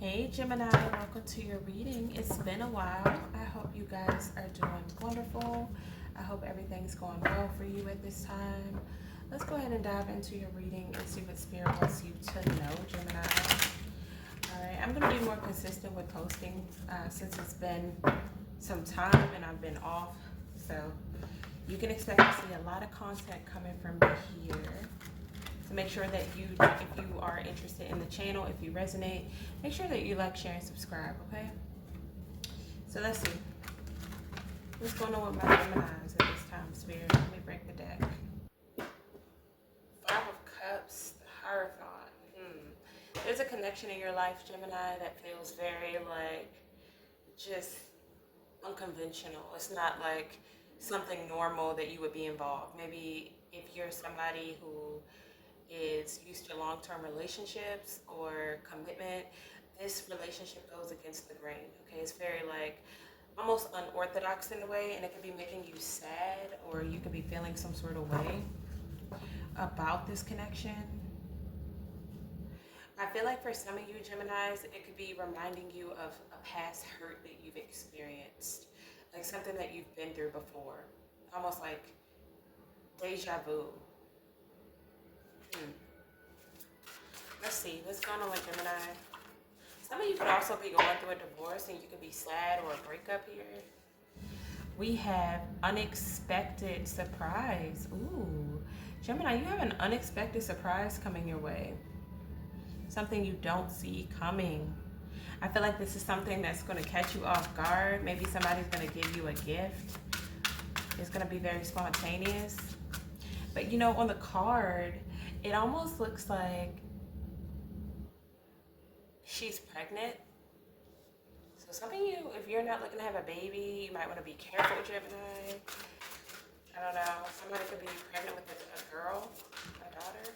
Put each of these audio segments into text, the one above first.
Hey Gemini, welcome to your reading. It's been a while. I hope you guys are doing wonderful. I hope everything's going well for you at this time. Let's go ahead and dive into your reading and see what Spirit wants you to know, Gemini. Alright, I'm going to be more consistent with posting since it's been some time and I've been off. So you can expect to see a lot of content coming from me here. So make sure that if you are interested in the channel, if you resonate, make sure that you like, share, and subscribe, okay? So let's see. What's going on with my Geminis at this time, Spirit? Let me break the deck. Five of Cups, the Hierophant. There's a connection in your life, Gemini, that feels very just unconventional. It's not like something normal that you would be involved. Maybe if you're somebody who is used to long-term relationships or commitment, this relationship goes against the grain. Okay, it's very almost unorthodox in a way, and it could be making you sad, or you could be feeling some sort of way about this connection. I feel like for some of you Geminis, it could be reminding you of a past hurt that you've experienced, like something that you've been through before, almost like deja vu. Let's see, what's going on with Gemini? Some of you could also be going through a divorce and you could be sad or a breakup here. We have unexpected surprise. Ooh, Gemini, you have an unexpected surprise coming your way. Something you don't see coming. I feel like this is something that's going to catch you off guard. Maybe somebody's going to give you a gift. It's going to be very spontaneous. But you know, on the card, it almost looks like she's pregnant. So some of you, if you're not looking to have a baby, you might want to be careful, Gemini. I don't know. Somebody could be pregnant with a girl, a daughter.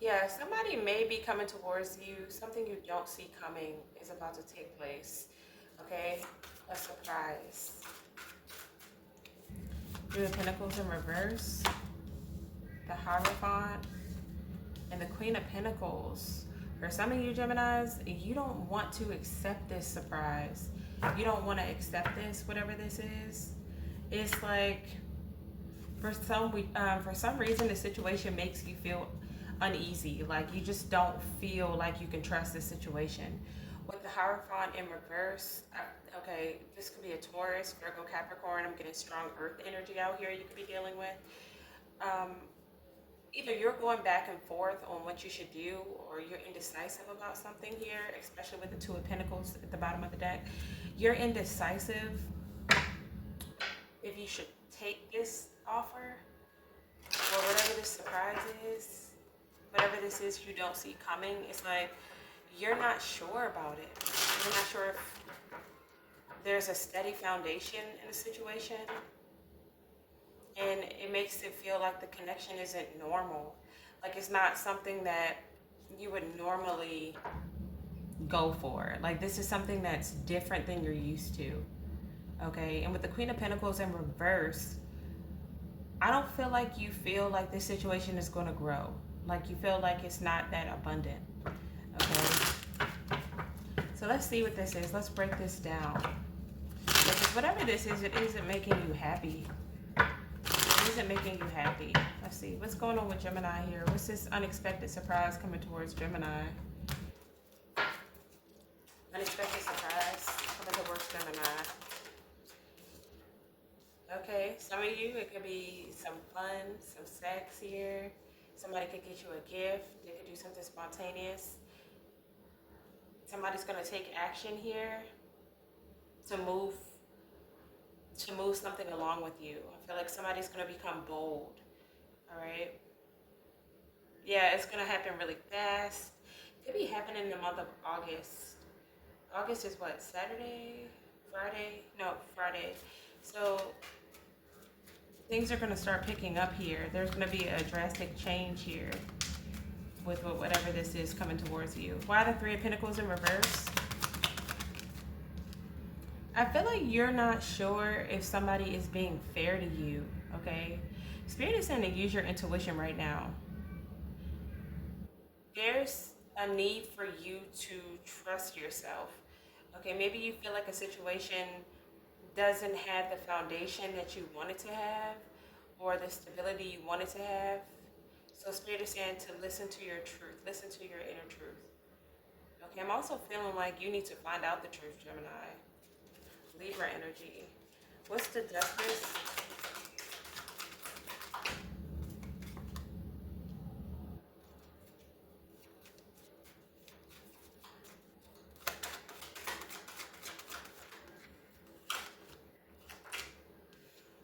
Yeah, somebody may be coming towards you. Something you don't see coming is about to take place. Okay? A surprise. Three of Pentacles in reverse. The Hierophant. And the Queen of Pentacles. For some of you Geminis, you don't want to accept this surprise. You don't want to accept this, whatever this is. It's like, for some reason, the situation makes you feel uneasy. Like you just don't feel like you can trust this situation. With the Hierophant in reverse, okay, this could be a Taurus, Virgo, Capricorn. I'm getting strong earth energy out here you could be dealing with. Either you're going back and forth on what you should do, or you're indecisive about something here, especially with the Two of Pentacles at the bottom of the deck. You're indecisive if you should take this offer, or whatever this surprise is, whatever this is you don't see coming. It's like you're not sure about it. You're not sure if there's a steady foundation in the situation. And it makes it feel like the connection isn't normal. Like it's not something that you would normally go for. Like this is something that's different than you're used to. Okay, and with the Queen of Pentacles in reverse, I don't feel like you feel like this situation is going to grow. Like you feel like it's not that abundant. Okay, so let's see what this is. Let's break this down. Because whatever this is, it isn't making you happy. Isn't making you happy. Let's see what's going on with Gemini here. What's this unexpected surprise coming towards Gemini? Unexpected surprise coming towards Gemini. Okay, some of you, it could be some fun, some sex here. Somebody could get you a gift. They could do something spontaneous. Somebody's going to take action here to move something along with you. I feel like somebody's going to become bold. All right. Yeah, it's going to happen really fast. It could be happening in the month of August. August is what? Saturday? Friday? No, Friday. So things are going to start picking up here. There's going to be a drastic change here with whatever this is coming towards you. Why the Three of Pentacles in reverse? I feel like you're not sure if somebody is being fair to you, okay? Spirit is saying to use your intuition right now. There's a need for you to trust yourself. Okay, maybe you feel like a situation doesn't have the foundation that you want it to have or the stability you want it to have. So Spirit is saying to listen to your truth, listen to your inner truth. Okay, I'm also feeling like you need to find out the truth, Gemini. Libra energy. What's the justice?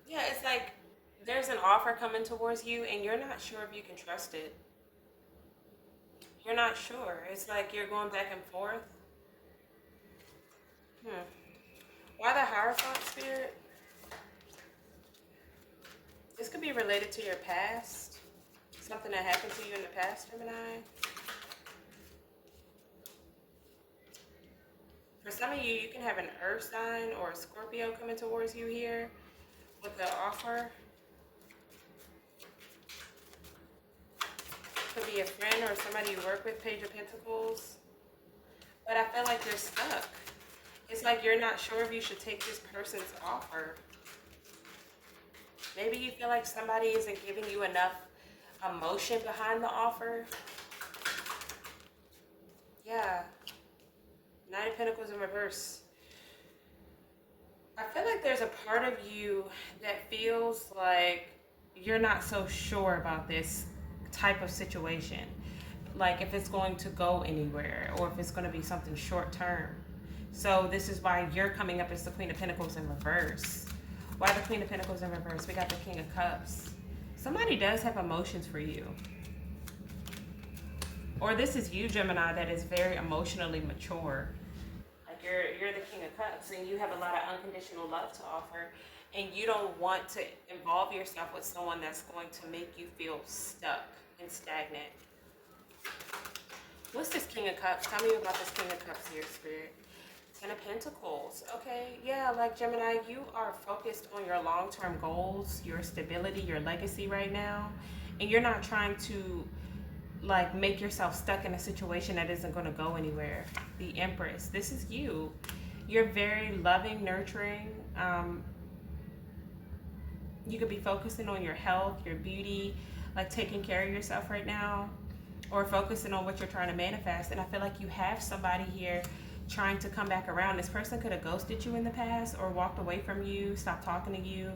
Yeah, it's like there's an offer coming towards you and you're not sure if you can trust it. You're not sure. It's like you're going back and forth. Hmm. Why the Hierophant spirit? This could be related to your past. Something that happened to you in the past, Gemini. For some of you, you can have an Earth sign or a Scorpio coming towards you here with the offer. Could be a friend or somebody you work with, Page of Pentacles. But I feel like you're stuck. It's like you're not sure if you should take this person's offer. Maybe you feel like somebody isn't giving you enough emotion behind the offer. Yeah. Nine of Pentacles in reverse. I feel like there's a part of you that feels like you're not so sure about this type of situation. Like if it's going to go anywhere or if it's going to be something short term. So this is why you're coming up as the Queen of Pentacles in reverse. Why the Queen of Pentacles in reverse? We got the King of Cups. Somebody does have emotions for you. Or this is you, Gemini, that is very emotionally mature. Like you're the King of Cups and you have a lot of unconditional love to offer. And you don't want to involve yourself with someone that's going to make you feel stuck and stagnant. What's this King of Cups? Tell me about this King of Cups here, Spirit. Ten of Pentacles. Okay, yeah, like Gemini, you are focused on your long-term goals, your stability, your legacy right now. And you're not trying to like make yourself stuck in a situation that isn't going to go anywhere. The Empress. This is you. You're very loving, nurturing. You could be focusing on your health, your beauty, like taking care of yourself right now, or focusing on what you're trying to manifest. And I feel like you have somebody here trying to come back around. This person could have ghosted you in the past or walked away from you, stopped talking to you,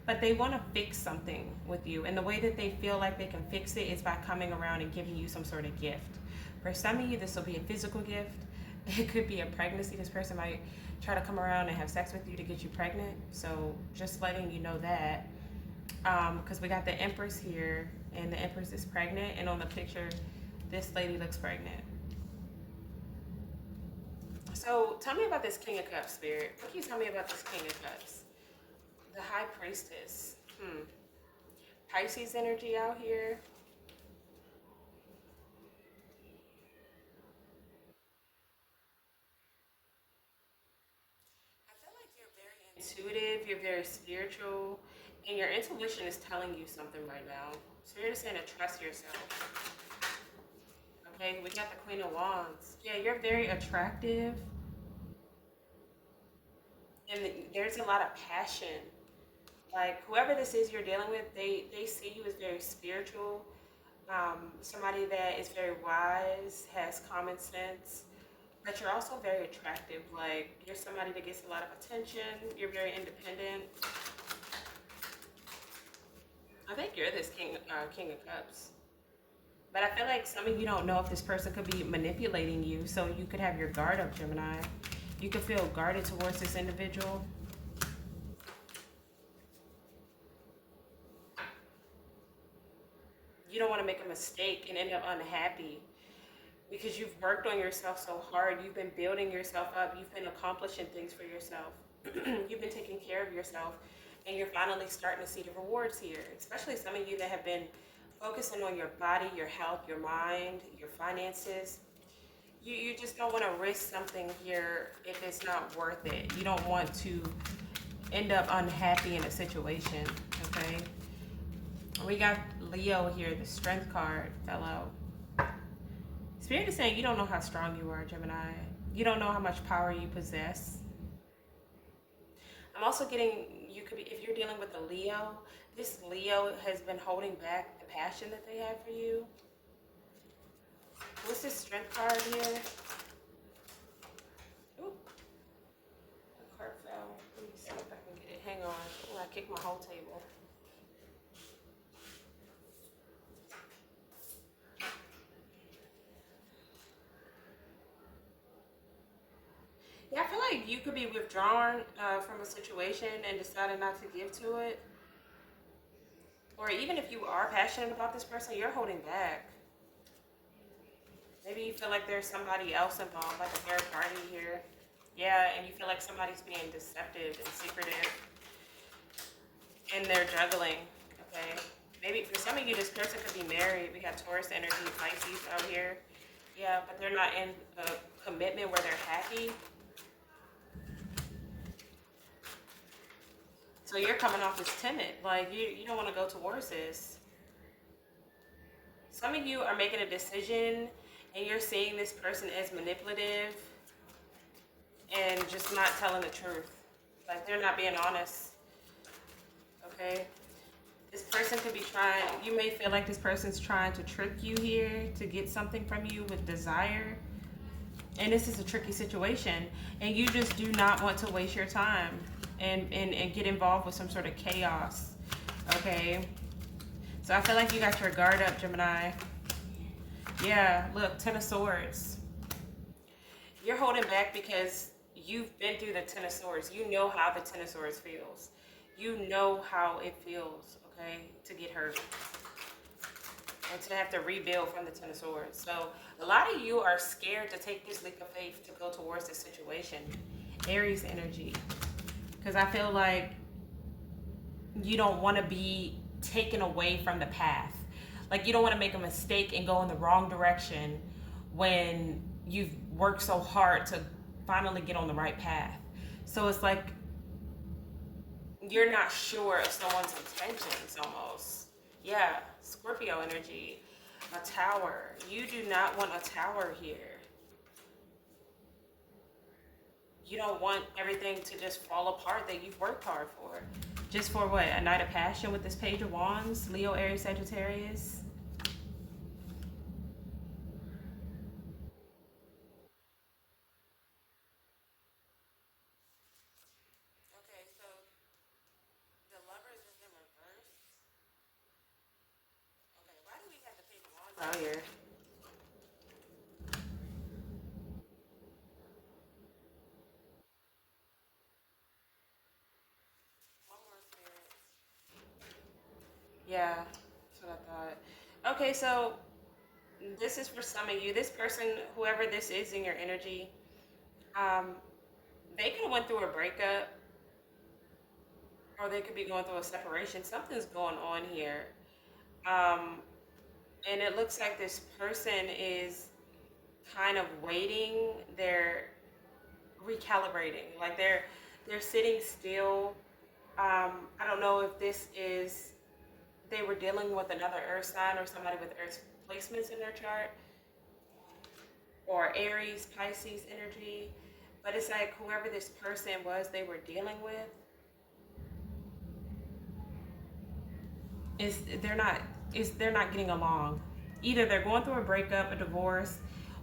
but they want to fix something with you. And the way that they feel like they can fix it is by coming around and giving you some sort of gift. For some of you, this will be a physical gift. It could be a pregnancy. This person might try to come around and have sex with you to get you pregnant. So just letting you know that. Because we got the Empress here, and the Empress is pregnant. And on the picture, this lady looks pregnant. So tell me about this King of Cups, Spirit. What can you tell me about this King of Cups? The High Priestess. Pisces energy out here. I feel like you're very intuitive, you're very spiritual, and your intuition is telling you something right now. So you're just saying to trust yourself. Okay, we got the Queen of Wands. Yeah, you're very attractive. And there's a lot of passion. Like whoever this is you're dealing with, they see you as very spiritual. Somebody that is very wise, has common sense, but you're also very attractive. Like you're somebody that gets a lot of attention. You're very independent. I think you're this King of Cups. But I feel like some of you don't know if this person could be manipulating you, so you could have your guard up, Gemini. You could feel guarded towards this individual. You don't want to make a mistake and end up unhappy because you've worked on yourself so hard. You've been building yourself up. You've been accomplishing things for yourself. You've been taking care of yourself, and you're finally starting to see the rewards here, especially some of you that have been focusing on your body, your health, your mind, your finances. You just don't want to risk something here if it's not worth it. You don't want to end up unhappy in a situation, okay? We got Leo here, the Strength card fell out. Spirit is saying you don't know how strong you are, Gemini. You don't know how much power you possess. I'm also getting, you could be, if you're dealing with a Leo, this Leo has been holding back the passion that they have for you. What's this strength card here? Ooh, the card fell. Let me see if I can get it. Hang on. Ooh, I kicked my whole table. Yeah, I feel like you could be withdrawn from a situation and decided not to give to it. Or even if you are passionate about this person, you're holding back. Maybe you feel like there's somebody else involved, like a third party here. Yeah, and you feel like somebody's being deceptive and secretive. And they're juggling, okay? Maybe for some of you, this person could be married. We have Taurus energy, Pisces out here. Yeah, but they're not in a commitment where they're happy. So you're coming off as timid. Like, you don't want to go towards this. Some of you are making a decision and you're seeing this person as manipulative and just not telling the truth. Like, they're not being honest. Okay? This person could be trying, you may feel like this person's trying to trick you here to get something from you with desire. And this is a tricky situation. And you just do not want to waste your time and get involved with some sort of chaos. Okay? So I feel like you got your guard up, Gemini. Yeah, look, Ten of Swords. You're holding back because you've been through the Ten of Swords. You know how the Ten of Swords feels. You know how it feels, okay, to get hurt and to have to rebuild from the Ten of Swords. So a lot of you are scared to take this leap of faith to go towards this situation. Aries energy. Because I feel like you don't want to be taken away from the path. Like, you don't want to make a mistake and go in the wrong direction when you've worked so hard to finally get on the right path. So it's like you're not sure of someone's intentions almost. Yeah, Scorpio energy, a tower. You do not want a tower here. You don't want everything to just fall apart that you've worked hard for. Just for what? A Knight of Passion with this Page of Wands, Leo, Aries, Sagittarius. Okay, so the Lovers is in reverse. Okay, why do we have the Page of Wands out here? One more spirit. Yeah, that's what I thought. Okay, so this is for some of you. This person, whoever this is in your energy, um, they could have went through a breakup, or they could be going through a separation. Something's going on here. Um, and it looks like this person is kind of waiting. They're recalibrating. Like they're sitting still. I don't know if this is they were dealing with another earth sign or somebody with earth placements in their chart, or Aries, Pisces energy. But it's like whoever this person was they were dealing with they're not getting along. Either they're going through a breakup, a divorce,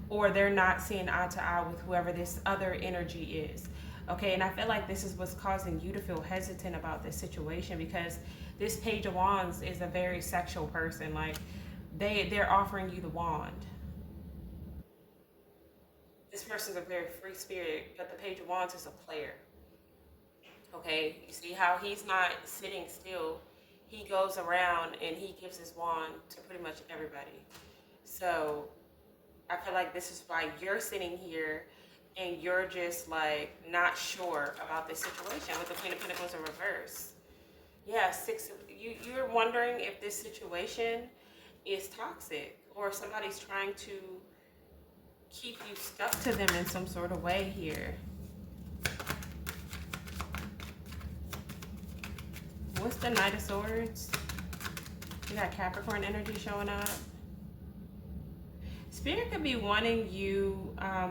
or they're not seeing eye to eye with whoever this other energy is. Okay, and I feel like this is what's causing you to feel hesitant about this situation, because this Page of Wands is a very sexual person. Like they're offering you the wand. This person's a very free spirit, but the Page of Wands is a player. Okay, you see how he's not sitting still. He goes around and he gives his wand to pretty much everybody. So I feel like this is why you're sitting here and you're just like not sure about this situation with the Queen of Pentacles in reverse. Yeah, you're wondering if this situation is toxic or somebody's trying to keep you stuck to them in some sort of way here. What's the Knight of Swords? We got Capricorn energy showing up. Spirit could be wanting you. I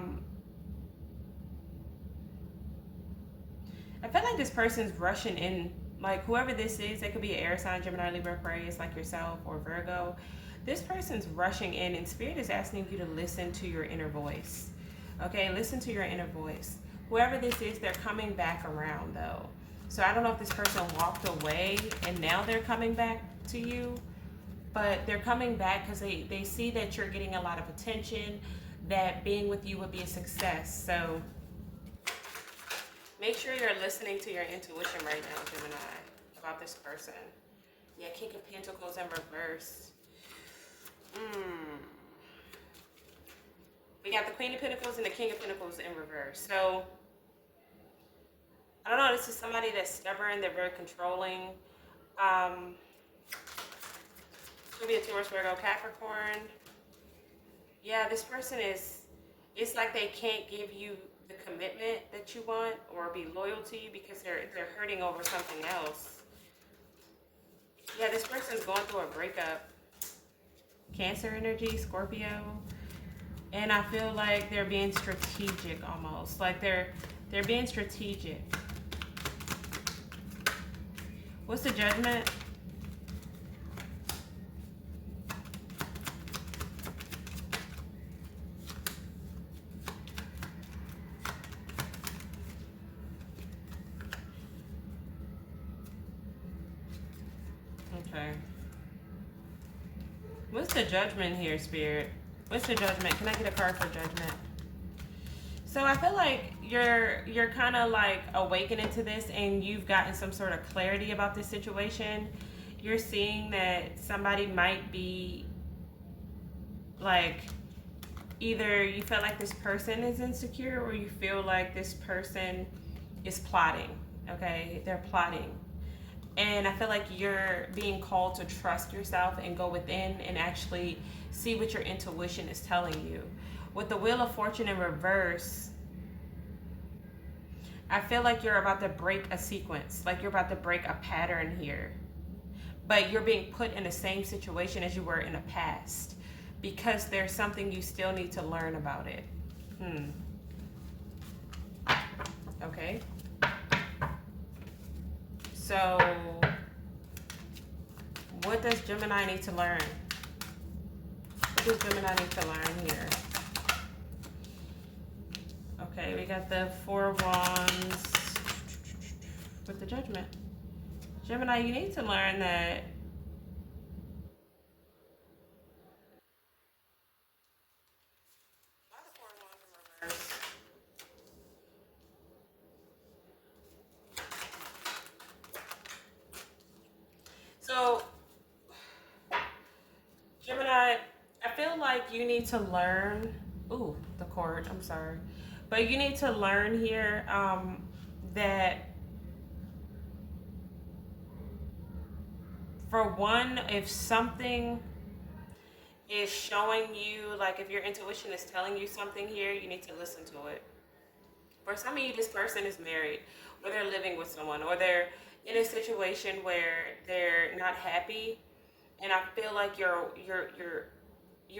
feel like this person's rushing in. Like whoever this is, it could be an air sign, Gemini, Libra, Aquarius, like yourself, or Virgo. This person's rushing in, and Spirit is asking you to listen to your inner voice. Okay, listen to your inner voice. Whoever this is, they're coming back around though. So I don't know if this person walked away and now they're coming back to you, but they're coming back because they see that you're getting a lot of attention, that being with you would be a success. So make sure you're listening to your intuition right now, Gemini, about this person. Yeah, King of Pentacles in reverse. We got the Queen of Pentacles and the King of Pentacles in reverse. So, I don't know, this is somebody that's stubborn, they're very controlling. Could be a Taurus, Virgo, Capricorn. Yeah, this person it's like they can't give you the commitment that you want or be loyal to you because they're hurting over something else. Yeah, this person's going through a breakup. Cancer energy, Scorpio. And I feel like they're being strategic almost. Like they're being strategic. What's the Judgment? Okay. What's the Judgment here, Spirit? What's the Judgment? Can I get a card for Judgment? So I feel like you're kind of like awakening to this and you've gotten some sort of clarity about this situation. You're seeing that somebody might be like, either you feel like this person is insecure or you feel like this person is plotting. Okay, they're plotting. And I feel like you're being called to trust yourself and go within and actually see what your intuition is telling you. With the Wheel of Fortune in reverse, I feel like you're about to break a sequence, like you're about to break a pattern here. But you're being put in the same situation as you were in the past because there's something you still need to learn about it. Okay. So, what does Gemini need to learn? What does Gemini need to learn here? Okay, we got the Four of Wands with the Judgment. Gemini, you need to learn that so, Gemini, I feel like you need to learn. Ooh, the cord. I'm sorry, but you need to learn here that for one, if something is showing you, like if your intuition is telling you something here, you need to listen to it. For some of you, this person is married, or they're living with someone, or they're in a situation where they're not happy, and I feel like you're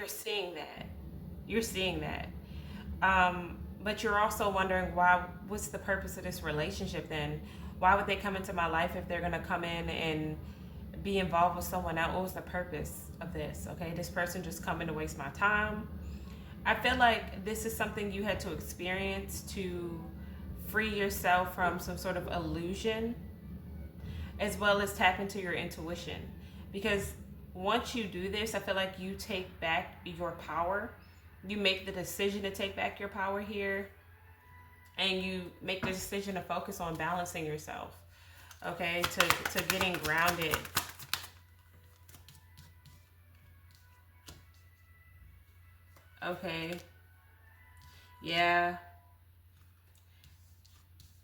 seeing that. You're seeing that. But you're also wondering why. What's the purpose of this relationship then? Why would they come into my life if they're gonna come in and be involved with someone else? What was the purpose of this? Okay, this person just coming to waste my time. I feel like this is something you had to experience to free yourself from some sort of illusion, as well as tap into your intuition. Because once you do this, I feel like you take back your power. You make the decision to take back your power here, and you make the decision to focus on balancing yourself, okay, to getting grounded. Okay. Yeah.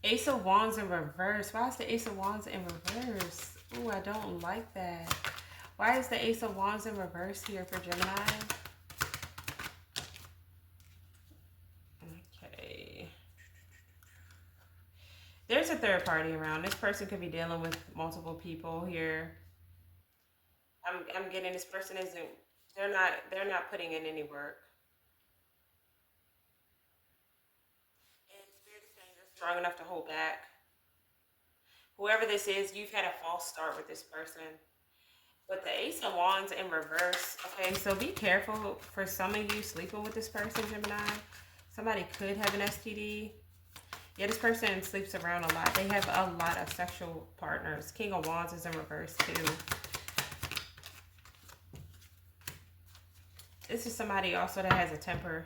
Ace of Wands in reverse. Why is the Ace of Wands in reverse? Ooh, I don't like that. Why is the Ace of Wands in reverse here for Gemini? Okay. There's a third party around. This person could be dealing with multiple people here. I'm getting this person isn't, they're not putting in any work. strong enough to hold back. Whoever this is, you've had a false start with this person. But the Ace of Wands in reverse. Okay, so be careful for some of you sleeping with this person, Gemini. Somebody could have an STD. Yeah, this person sleeps around a lot. They have a lot of sexual partners. King of Wands is in reverse too. This is somebody also that has a temper.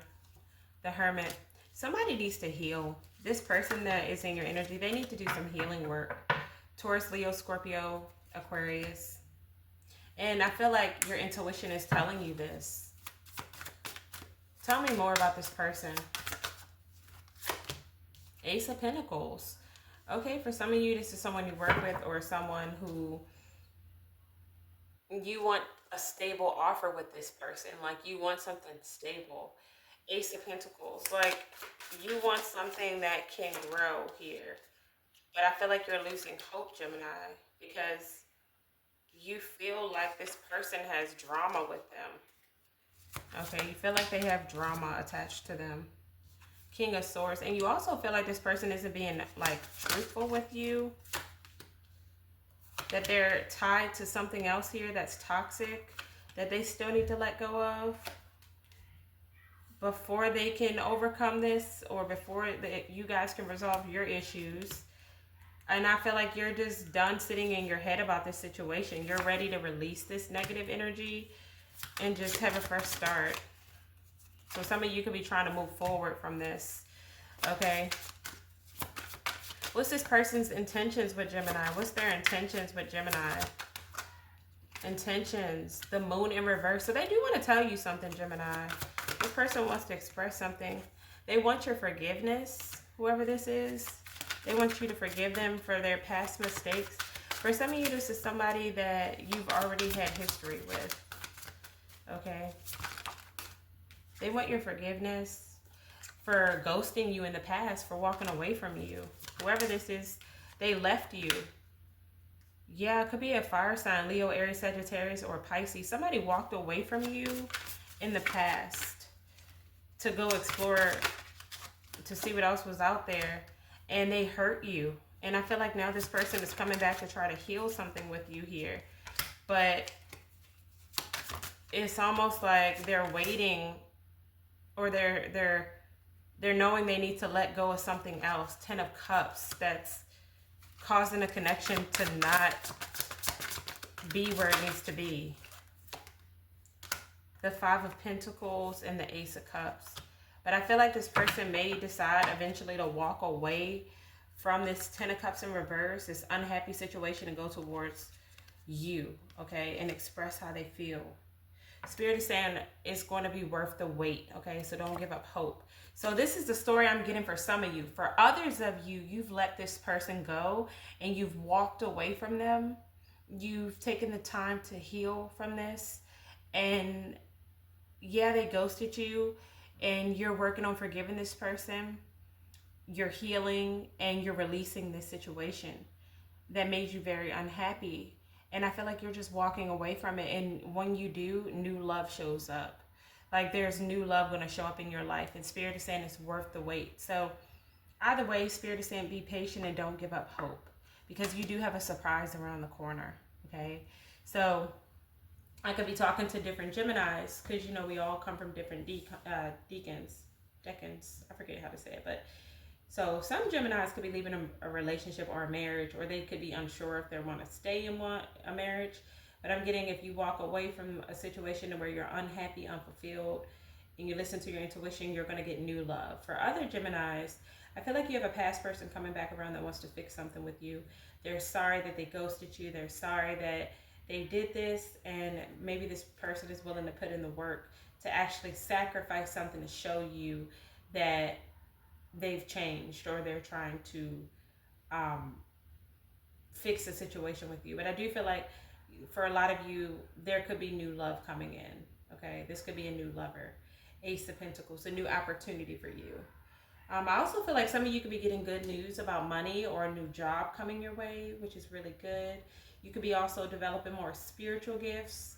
The Hermit. Somebody needs to heal. This person that is in your energy, they need to do some healing work. Taurus, Leo, Scorpio, Aquarius. And I feel like your intuition is telling you this. Tell me more about this person. Ace of Pentacles. Okay, for some of you, this is someone you work with or someone who you want a stable offer with this person. Like you want something stable. Ace of Pentacles. Like you want something that can grow here. But I feel like you're losing hope, Gemini, because you feel like this person has drama with them. Okay, you feel like they have drama attached to them. King of Swords. And you also feel like this person isn't being like truthful with you. That they're tied to something else here that's toxic. That they still need to let go of. Before they can overcome this. Or before you guys can resolve your issues. And I feel like you're just done sitting in your head about this situation. You're ready to release this negative energy. And just have a fresh start. So some of you could be trying to move forward from this. Okay. What's this person's intentions with Gemini? What's their intentions with Gemini? Intentions. The Moon in reverse. So they do want to tell you something, Gemini. This person wants to express something. They want your forgiveness, whoever this is. They want you to forgive them for their past mistakes. For some of you, this is somebody that you've already had history with. Okay. They want your forgiveness for ghosting you in the past, for walking away from you. Whoever this is, they left you. Yeah, it could be a fire sign, Leo, Aries, Sagittarius, or Pisces. Somebody walked away from you in the past to go explore, to see what else was out there, and they hurt you. And I feel like now this person is coming back to try to heal something with you here. But it's almost like they're waiting, or they're knowing they need to let go of something else. 10 of Cups, that's causing a connection to not be where it needs to be. The 5 of Pentacles and the Ace of Cups. But I feel like this person may decide eventually to walk away from this 10 of Cups in reverse, this unhappy situation, and go towards you, okay, and express how they feel. Spirit is saying it's going to be worth the wait, okay? So don't give up hope. So this is the story I'm getting for some of you. For others of you, you've let this person go and you've walked away from them. You've taken the time to heal from this. And yeah, they ghosted you and you're working on forgiving this person. You're healing and you're releasing this situation that made you very unhappy. And I feel like you're just walking away from it. And when you do, new love shows up. Like there's new love going to show up in your life. And Spirit is saying it's worth the wait. So either way, Spirit is saying be patient and don't give up hope. Because you do have a surprise around the corner. Okay. So I could be talking to different Geminis. Because, you know, we all come from different decans. I forget how to say it. But so some Geminis could be leaving a relationship or a marriage, or they could be unsure if they want to stay in a marriage. But I'm getting, if you walk away from a situation where you're unhappy, unfulfilled, and you listen to your intuition, you're going to get new love. For other Geminis, I feel like you have a past person coming back around that wants to fix something with you. They're sorry that they ghosted you. They're sorry that they did this, and maybe this person is willing to put in the work to actually sacrifice something to show you that they've changed, or they're trying to fix the situation with you. But I do feel like for a lot of you, there could be new love coming in. Okay, this could be a new lover. Ace of Pentacles, a new opportunity for you. I also feel like some of you could be getting good news about money or a new job coming your way, which is really good. You could be also developing more spiritual gifts.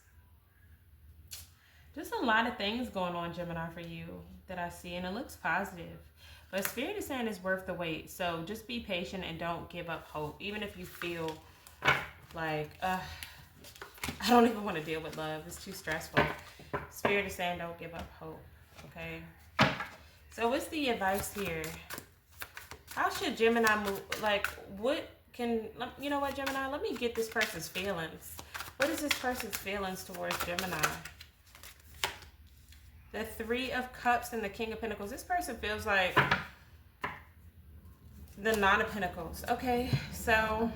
Just a lot of things going on, Gemini, for you that I see, and it looks positive. But Spirit is saying it's worth the wait. So just be patient and don't give up hope. Even if you feel like, I don't even want to deal with love. It's too stressful. Spirit is saying don't give up hope. Okay? So what's the advice here? How should Gemini move? Like, what can, you know what, Gemini? Let me get this person's feelings. What is this person's feelings towards Gemini? The Three of Cups and the King of Pentacles. This person feels like the Nine of Pentacles. Okay, so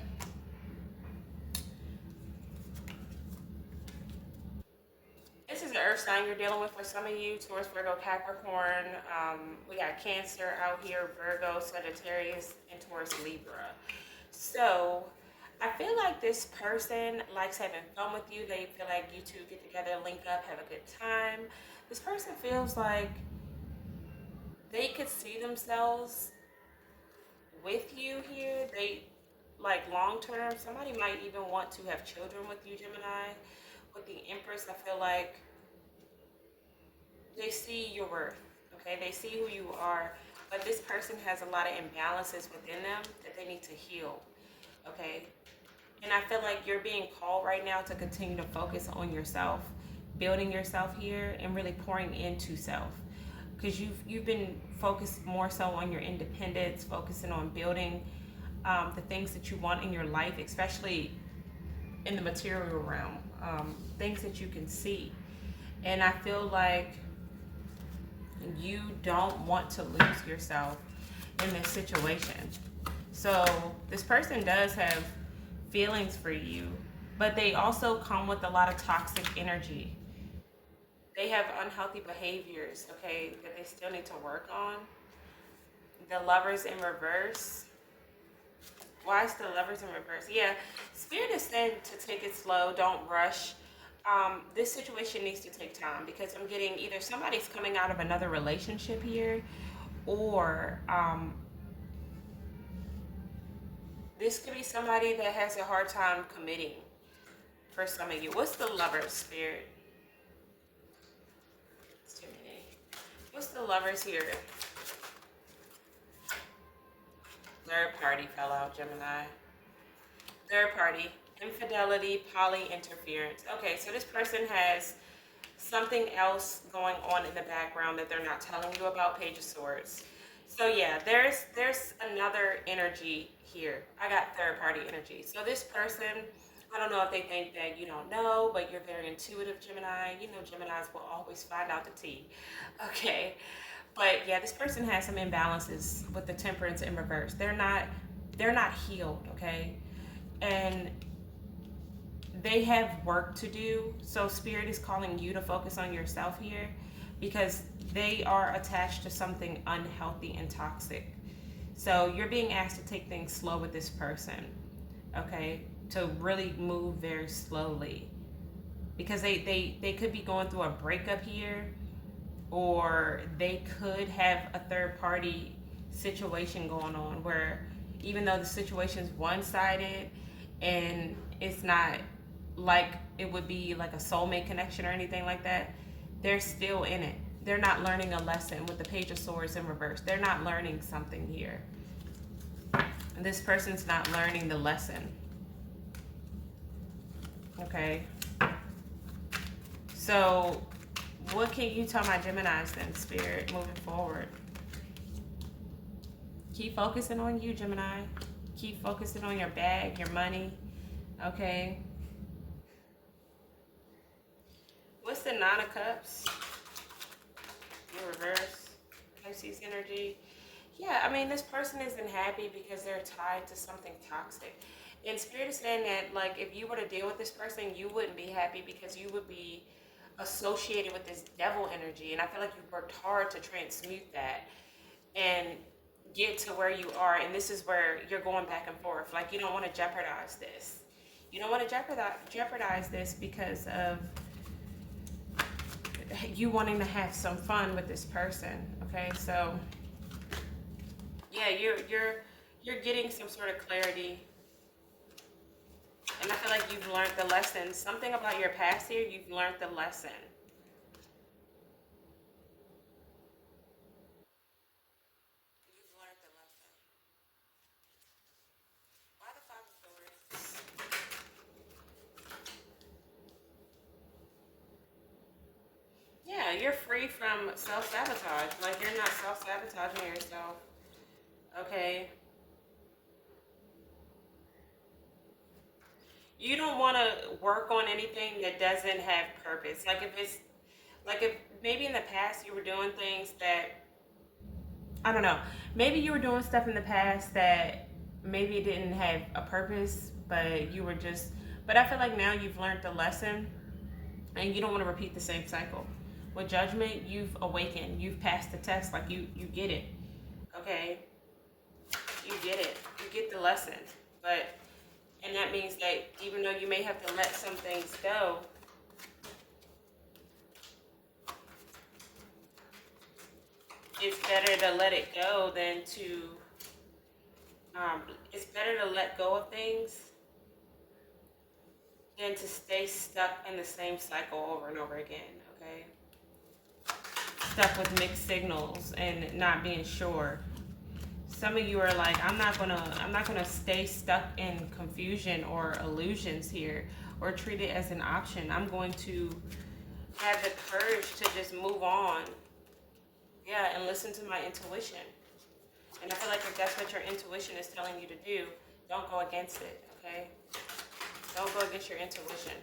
this is an earth sign you're dealing with for some of you. Taurus, Virgo, Capricorn. We got Cancer out here, Virgo, Sagittarius, and Taurus, Libra. So I feel like this person likes having fun with you. They feel like you two get together, link up, have a good time. This person feels like they could see themselves with you here. They, like, long term, somebody might even want to have children with you, Gemini. With the Empress, I feel like they see your worth, okay? They see who you are, but this person has a lot of imbalances within them that they need to heal, okay? And I feel like you're being called right now to continue to focus on yourself, building yourself here, and really pouring into self. Because you've been focused more so on your independence, focusing on building the things that you want in your life, especially in the material realm, things that you can see. And I feel like you don't want to lose yourself in this situation. So this person does have feelings for you, but they also come with a lot of toxic energy. They have unhealthy behaviors, okay, that they still need to work on. The Lovers in reverse. Why is the Lovers in reverse? Yeah, Spirit is saying to take it slow, don't rush. This situation needs to take time because I'm getting either somebody's coming out of another relationship here, or this could be somebody that has a hard time committing for some of you. What's the Lovers, Spirit? It's too many. What's the Lovers here? Third party fell out, Gemini. Third party, infidelity, poly interference. Okay, so this person has something else going on in the background that they're not telling you about. Page of Swords. So yeah, there's another energy here. I got third party energy. So this person, I don't know if they think that you don't know, but you're very intuitive, Gemini. You know, Geminis will always find out the tea. Okay. But yeah, this person has some imbalances with the Temperance in reverse. They're not healed, okay? And they have work to do. So Spirit is calling you to focus on yourself here because they are attached to something unhealthy and toxic. So you're being asked to take things slow with this person, okay? To really move very slowly because they could be going through a breakup here, or they could have a third party situation going on where even though the situation's one-sided and it's not like it would be like a soulmate connection or anything like that, they're still in it. They're not learning a lesson with the Page of Swords in reverse. They're not learning something here. And this person's not learning the lesson. Okay. So what can you tell my Geminis then, Spirit, moving forward? Keep focusing on you, Gemini. Keep focusing on your bag, your money. Okay. What's the Nine of Cups? In reverse. Pisces energy. Yeah, I mean, this person isn't happy because they're tied to something toxic. And Spirit is saying that, like, if you were to deal with this person, you wouldn't be happy because you would be associated with this devil energy. And I feel like you worked hard to transmute that and get to where you are. And this is where you're going back and forth. Like, you don't want to jeopardize this. You don't want to jeopardize this because of you wanting to have some fun with this person. Okay, so yeah, you're getting some sort of clarity. And I feel like you've learned the lesson. Something about your past here, you've learned the lesson. you're free from self-sabotage. Like, you're not self-sabotaging yourself. Okay? You don't want to work on anything that doesn't have purpose. If maybe in the past you were doing things that, I don't know, maybe you were doing stuff in the past that maybe it didn't have a purpose, but you were just, but I feel like now you've learned the lesson and you don't want to repeat the same cycle. With judgment, you've awakened, you've passed the test, like you get it, okay? You get it, you get the lesson, but, and that means that even though you may have to let some things go, it's better to let it go than to, it's better to let go of things than to stay stuck in the same cycle over and over again, okay? Stuck with mixed signals and not being sure. Some of you are like, I'm not gonna stay stuck in confusion or illusions here or treat it as an option. I'm going to have the courage to just move on. Yeah, and listen to my intuition. And I feel like if that's what your intuition is telling you to do, don't go against it, okay? Don't go against your intuition.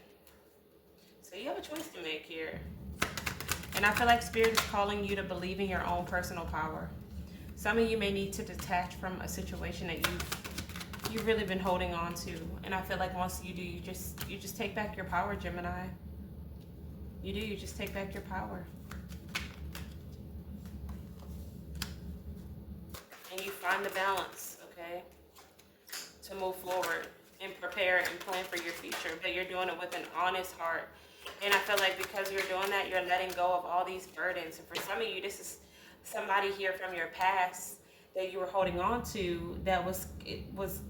So you have a choice to make here. And I feel like Spirit is calling you to believe in your own personal power. Some of you may need to detach from a situation that you've really been holding on to. And I feel like once you do, you just take back your power, Gemini. You do, you just take back your power. And you find the balance, okay, to move forward and prepare and plan for your future. But you're doing it with an honest heart. And I feel like because you're doing that, you're letting go of all these burdens. And for some of you, this is somebody here from your past that you were holding on to that was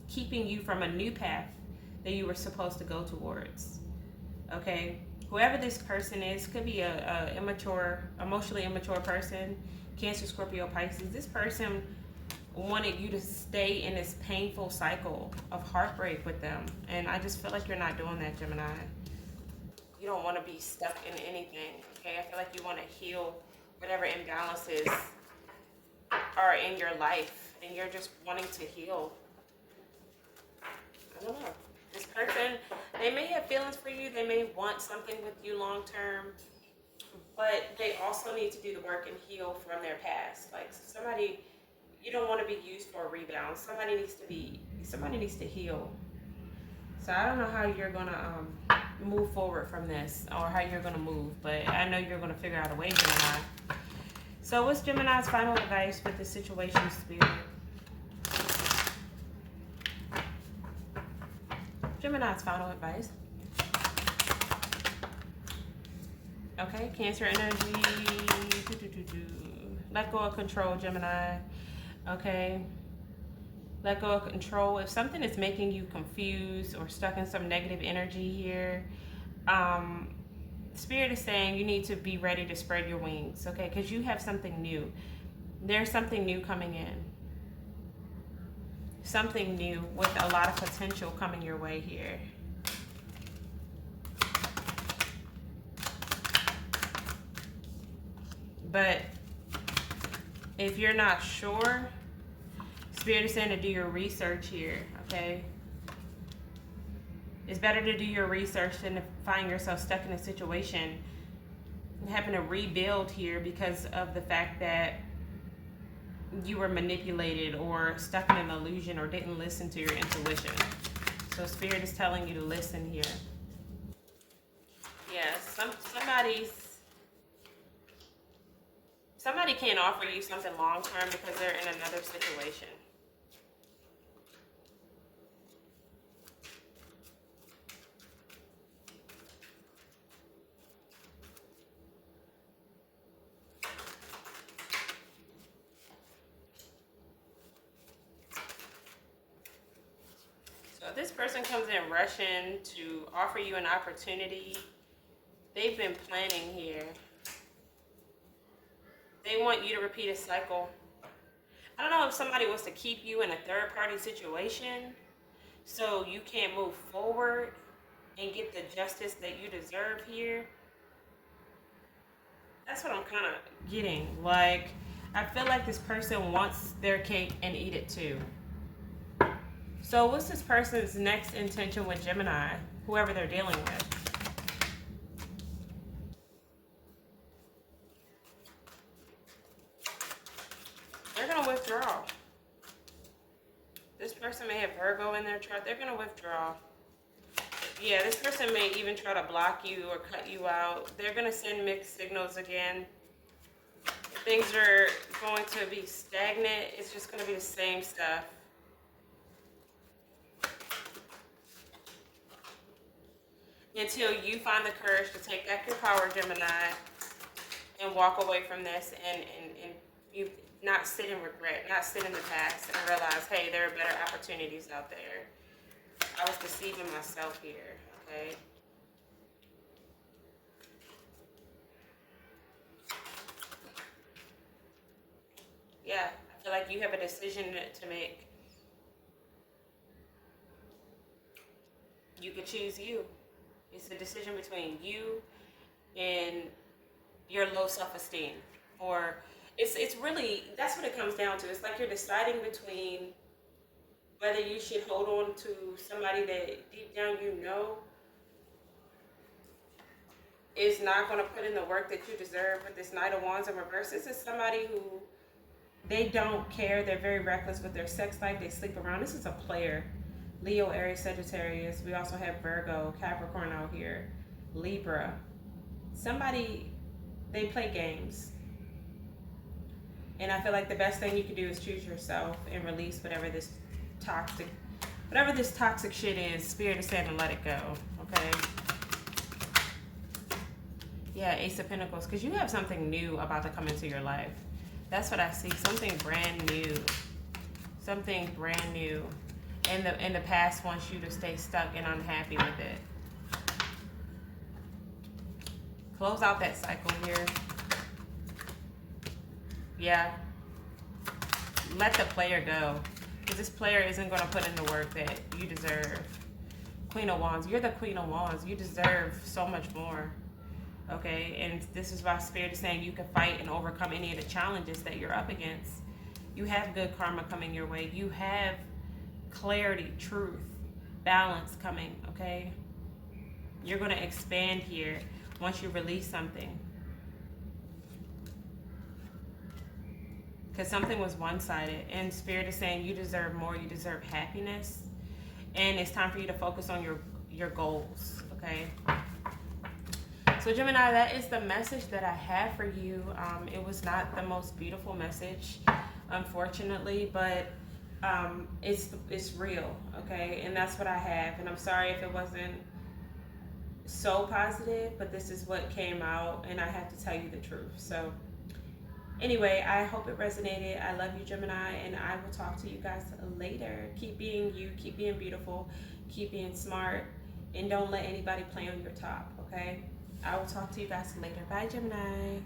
keeping you from a new path that you were supposed to go towards, okay? Whoever this person is, could be a immature, emotionally immature person, Cancer, Scorpio, Pisces. This person wanted you to stay in this painful cycle of heartbreak with them. And I just feel like you're not doing that, Gemini. You don't want to be stuck in anything, okay? I feel like you want to heal whatever imbalances are in your life. And you're just wanting to heal. I don't know. This person, they may have feelings for you. They may want something with you long term. But they also need to do the work and heal from their past. Like somebody, you don't want to be used for a rebound. Somebody needs to heal. So I don't know how you're gonna move forward from this or how you're gonna move, but I know you're gonna figure out a way, Gemini. So what's Gemini's final advice with the situation, Spirit? Gemini's final advice. Okay, Cancer energy. Let go of control, Gemini. Okay. Let go of control. If something is making you confused or stuck in some negative energy here, Spirit is saying you need to be ready to spread your wings, okay? Because you have something new. There's something new coming in. Something new with a lot of potential coming your way here. But if you're not sure, Spirit is saying to do your research here, okay? It's better to do your research than to find yourself stuck in a situation and having to rebuild here because of the fact that you were manipulated or stuck in an illusion or didn't listen to your intuition. So Spirit is telling you to listen here. Yeah, somebody can't offer you something long term because they're in another situation. So if this person comes in rushing to offer you an opportunity, they've been planning here. They want you to repeat a cycle. I don't know if somebody wants to keep you in a third-party situation so you can't move forward and get the justice that you deserve here. That's what I'm kind of getting. Like, I feel like this person wants their cake and eat it too. So what's this person's next intention with Gemini, whoever they're dealing with? They're going to withdraw. This person may have Virgo in their chart. They're going to withdraw. Yeah, this person may even try to block you or cut you out. They're going to send mixed signals again. Things are going to be stagnant. It's just going to be the same stuff. Until you find the courage to take back your power, Gemini, and walk away from this, and you not sit in regret, not sit in the past, and realize, hey, there are better opportunities out there. I was deceiving myself here, okay? Yeah, I feel like you have a decision to make. You could choose you. It's a decision between you and your low self-esteem, or it's really, that's what it comes down to. It's like you're deciding between whether you should hold on to somebody that deep down you know is not going to put in the work that you deserve. With this Knight of Wands in reverse, this is somebody who, they don't care. They're very reckless with their sex life. They sleep around. This is a player. Leo, Aries, Sagittarius. We also have Virgo, Capricorn out here, Libra. Somebody, they play games. And I feel like the best thing you can do is choose yourself and release whatever this toxic shit is. Spirit is saying to let it go, okay? Yeah, Ace of Pentacles, because you have something new about to come into your life. That's what I see. Something brand new. Something brand new. And the past wants you to stay stuck and unhappy with it. Close out that cycle here. Yeah. Let the player go. Because this player isn't going to put in the work that you deserve. Queen of Wands. You're the Queen of Wands. You deserve so much more. Okay? And this is why Spirit is saying you can fight and overcome any of the challenges that you're up against. You have good karma coming your way. You have clarity, truth, balance coming, okay? You're going to expand here once you release something. Because something was one-sided, and Spirit is saying you deserve more, you deserve happiness, and it's time for you to focus on your goals, okay? So Gemini, that is the message that I have for you. It was not the most beautiful message, unfortunately, but it's real, okay? And that's what I have. And I'm sorry if it wasn't so positive, but this is what came out, and I have to tell you the truth. So anyway, I hope it resonated. I love you, Gemini, and I will talk to you guys later. Keep being you, keep being beautiful, keep being smart, and don't let anybody play on your top, okay? I will talk to you guys later. Bye, Gemini.